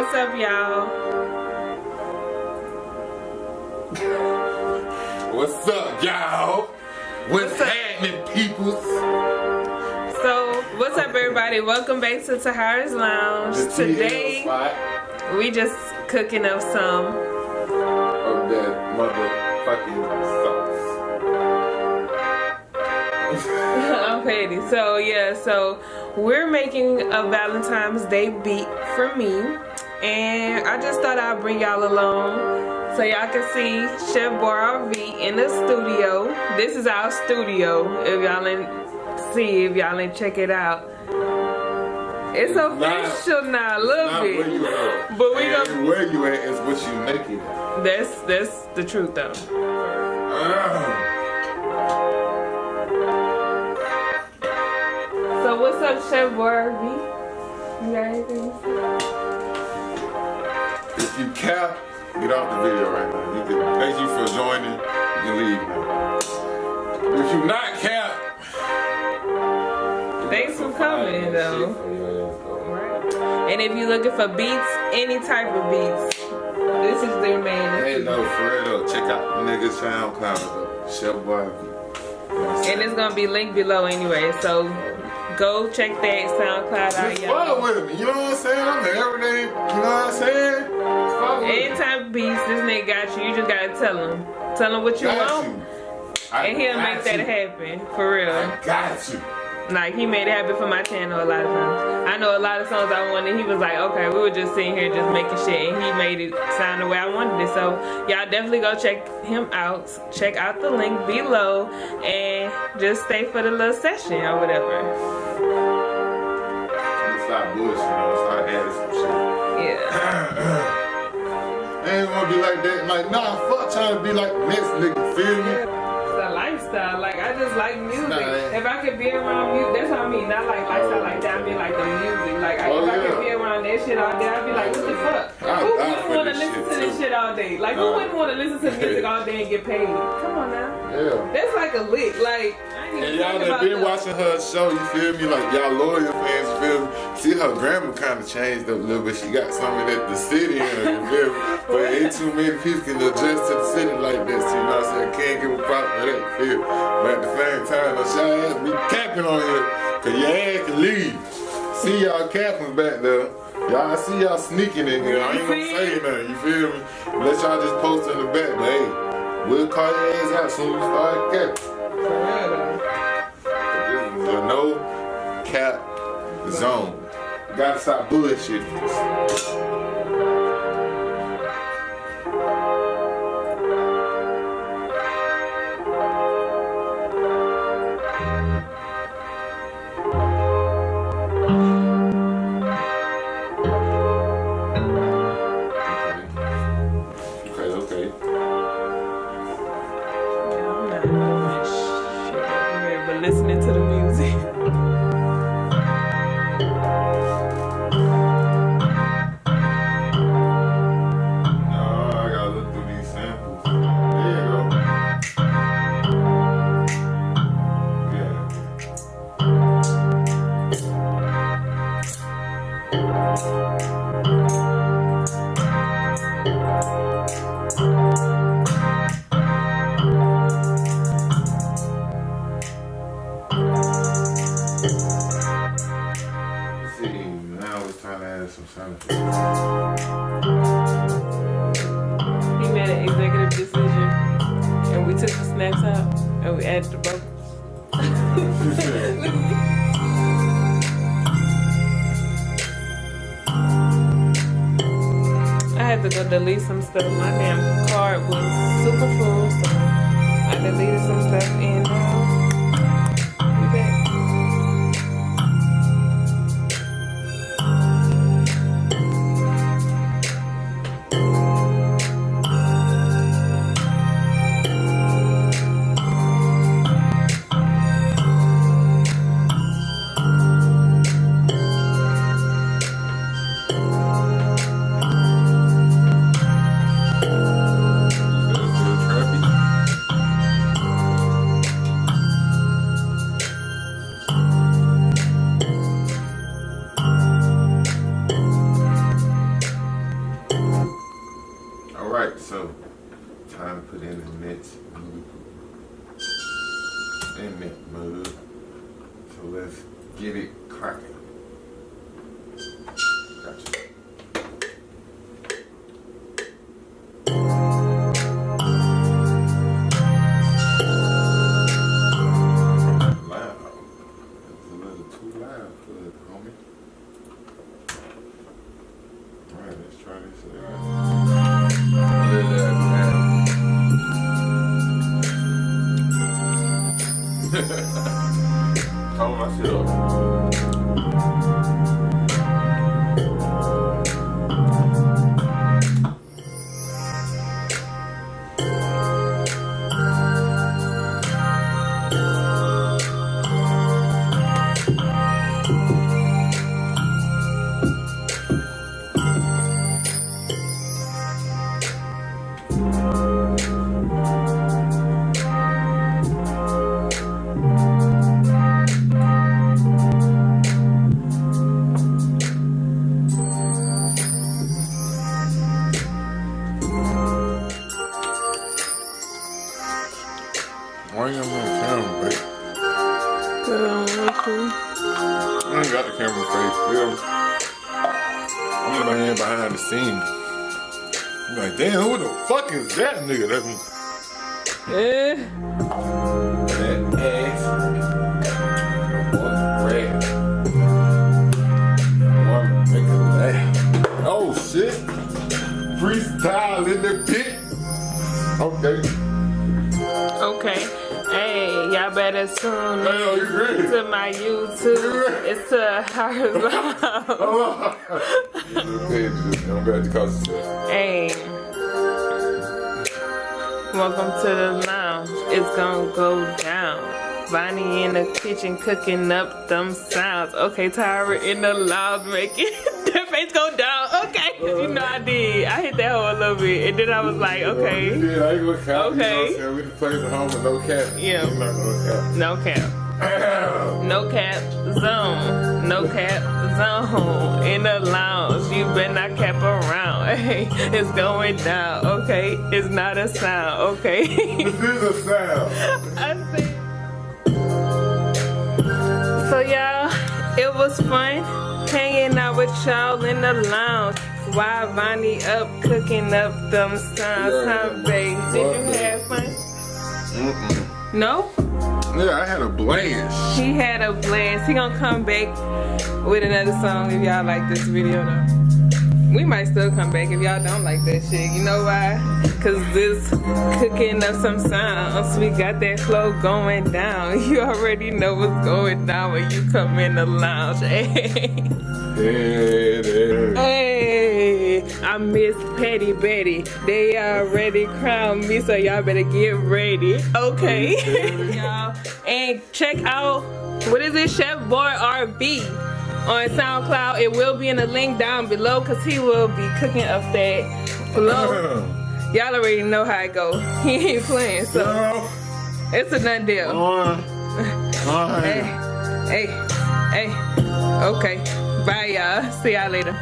What's up, y'all? What's up, y'all? What's happening, peoples? So, what's up, everybody? Welcome back to Taharaslounge. Today, we just cooking up some of that motherfucking sauce. I'm petty. So, yeah, so we're making a Valentine's Day beat for me. And I just thought I'd bring y'all along so y'all can see Chef RV in the studio. This is our studio. If y'all ain't see, if y'all ain't check it out. It's official now, a little bit. Where you at. But we gonna, where you at is what you make it at. That's the truth though. So what's up, Chef RV? You got anything to say? If you cap, get off the video right now. You can thank you for joining. You can leave now. If you not cap, thanks for coming though. Right. And if you're looking for beats, any type of beats, this is their man. Hey, no, for real though. Check out the niggas SoundCloud though. Chef RV. And it's gonna be linked below anyway, so go check that SoundCloud out, y'all. Follow with me, you know what I'm saying? I'm there every day, you know what I'm saying? Any type of beats, this nigga got you. You just gotta tell him. Tell him what you want. And he'll make that happen, for real. I got you. Like, he made it happen for my channel a lot of times. I know a lot of songs I wanted, he was like, okay, we were just sitting here just making shit, and he made it sound the way I wanted it. So, y'all definitely go check him out. Check out the link below, and just stay for the little session or whatever. Stop bullshit, start adding some shit. Yeah. I ain't gonna be like that. Like, nah, fuck trying to be like the next nigga, feel me? It's a lifestyle. Like, I just like music. If I could be around music, that's what I mean. Not like lifestyle like that. I mean like the music. Like, if I could be around that shit all day, I'd be like, what the fuck? Who wouldn't want to listen to this shit all day? Like, who wouldn't want to listen to music all day and get paid? Come on now. Yeah. That's like a lick. Like, and y'all that been watching her show, you feel me? Like, y'all loyal fans, you feel me? See, her grammar kind of changed up a little bit. She got something that the city in her, you feel me? But ain't too many people can adjust to the city like this, you know what I'm saying? Can't give a fuck for that, you feel me? But at the same time, y'all ass be capping on here, cause your ass can leave. See y'all capping back there. Y'all see y'all sneaking in here. I ain't gonna say nothing, you feel me? Let y'all just post in the back, but hey, we'll call your ass out soon as you start capping. This is a no cap zone. You gotta stop bullshitting. Okay. Yeah, I'm not doing shit over here, but listening to the music. He made an executive decision, and we took the snaps out, and we added the vocals. I had to go delete some stuff. My damn card was super full, so I deleted some stuff, and we back. Let's try this shit. Tone my shit up. Why you on my camera, babe? I ain't got the camera face, feel me? I'm in here behind the scenes. I'm like, damn, who the fuck is that nigga? That's me. Eh. That ass. Boy, red. Wanna make it laugh. Oh shit. Freestyle in the pit. Okay. Okay. Hey, y'all better tune Hey, you in ready? to my YouTube. It's Taharaslounge. Okay, I'm glad you caught yourself. Hey. Welcome to the lounge. It's gonna go down. Bonnie in the kitchen cooking up them sounds. Okay, Tyra in the lounge making the face go down. Okay, you know I did. I hit that hole a little bit, and then I was like, okay. You did. I ain't gonna count. Okay. You know what I'm saying? We done played at home with no cap. Yeah. I'm not gonna cap. No cap. No cap zone. No cap zone. In the lounge. You better not cap around. Hey, it's going down. Okay, it's not a sound. Okay. This is a sound. I see. So y'all, it was fun hanging out with y'all in the lounge while Vonnie up cooking up them sounds, huh, babe? Did you have fun? No? Yeah, I had a blast. He had a blast. He gonna come back with another song if y'all like this video though. We might still come back if y'all don't like that shit. You know why? Cause this cooking up some sounds. We got that flow going down. You already know what's going down when you come in the lounge. Hey, I miss Petty Betty. They already crowned me, so y'all better get ready. Okay. Y'all. And check out, what is it? Chef Boy RB on SoundCloud. It will be in the link down below because he will be cooking up that flow. Y'all already know how it go. He ain't playing, so it's a done deal. Hey. Okay. Bye, y'all. See y'all later.